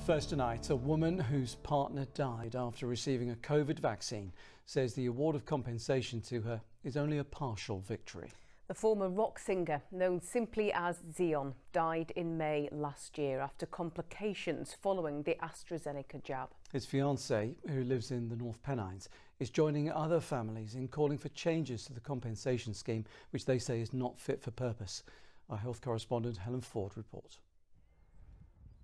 First tonight, a woman whose partner died after receiving a COVID vaccine says the award of compensation to her is only a partial victory. The former rock singer, known simply as Zion, died in May last year after complications following the AstraZeneca jab. His fiancée, who lives in the North Pennines, is joining other families in calling for changes to the compensation scheme, which they say is not fit for purpose. Our health correspondent Helen Ford reports.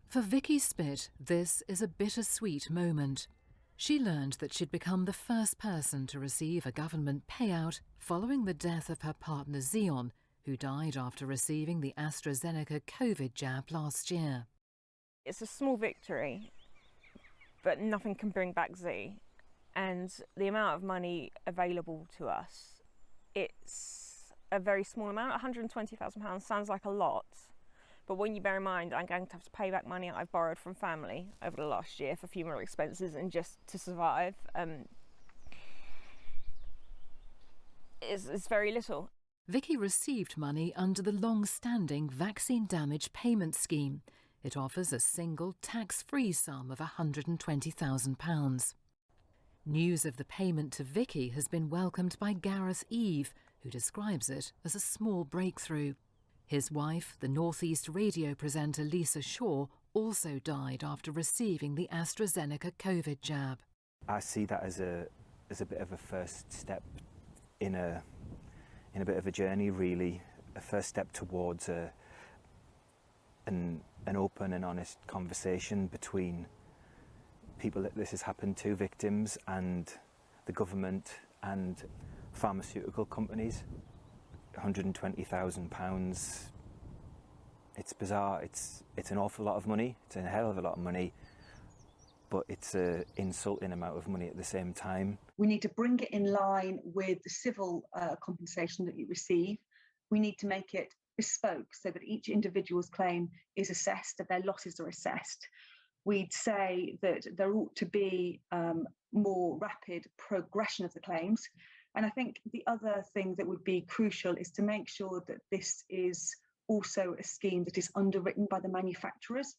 For Vicky Spitt, this is a bittersweet moment. She learned that she'd become the first person to receive a government payout following the death of her partner Zion, who died after receiving the AstraZeneca COVID jab last year. It's a small victory, but nothing can bring back Z. And the amount of money available to us, it's a very small amount. £120,000 sounds like a lot. But when you bear in mind I'm going to have to pay back money I've borrowed from family over the last year for funeral expenses and just to survive, it's very little. Vicky received money under the long-standing Vaccine Damage Payment Scheme. It offers a single tax-free sum of £120,000. News of the payment to Vicky has been welcomed by Gareth Eve, who describes it as a small breakthrough. His wife, the North East radio presenter Lisa Shaw, also died after receiving the AstraZeneca COVID jab. I see that as a bit of a first step in a bit of a journey, really, a first step towards an open and honest conversation between people that this has happened to, victims, and the government and pharmaceutical companies. £120,000. It's bizarre. It's an awful lot of money. It's a hell of a lot of money, but it's an insulting amount of money at the same time. We need to bring it in line with the civil compensation that you receive. We need to make it bespoke so that each individual's claim is assessed, that their losses are assessed. We'd say that there ought to be more rapid progression of the claims. And I think the other thing that would be crucial is to make sure that this is also a scheme that is underwritten by the manufacturers.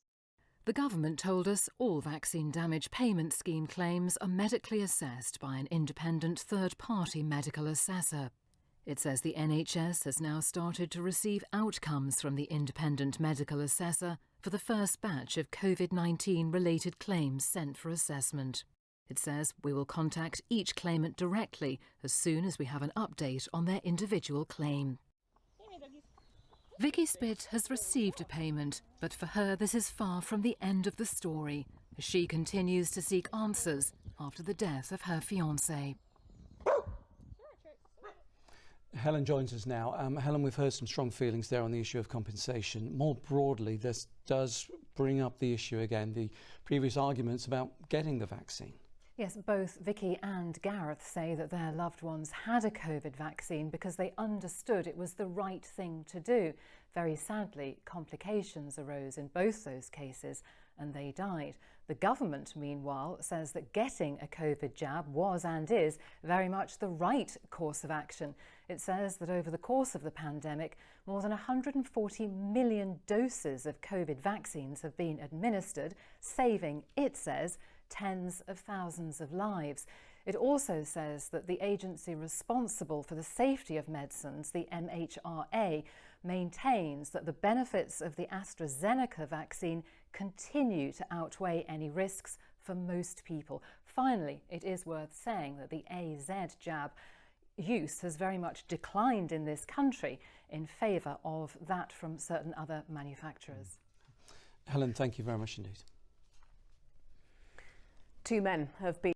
The government told us all Vaccine Damage Payment Scheme claims are medically assessed by an independent third-party medical assessor. It says the NHS has now started to receive outcomes from the independent medical assessor for the first batch of COVID-19 related claims sent for assessment. It says we will contact each claimant directly as soon as we have an update on their individual claim. Vicky Spitt has received a payment, but for her this is far from the end of the story, as she continues to seek answers after the death of her fiancé. Helen joins us now. Helen, we've heard some strong feelings there on the issue of compensation. More broadly, this does bring up the issue again, the previous arguments about getting the vaccine. Yes, both Vicky and Gareth say that their loved ones had a COVID vaccine because they understood it was the right thing to do. Very sadly, complications arose in both those cases and they died. The government, meanwhile, says that getting a COVID jab was and is very much the right course of action. It says that over the course of the pandemic, more than 140 million doses of COVID vaccines have been administered, saving, it says, tens of thousands of lives. It also says that the agency responsible for the safety of medicines, the MHRA, maintains that the benefits of the AstraZeneca vaccine continue to outweigh any risks for most people. Finally, it is worth saying that the AZ jab use has very much declined in this country in favour of that from certain other manufacturers. Helen, thank you very much indeed. 2 men have been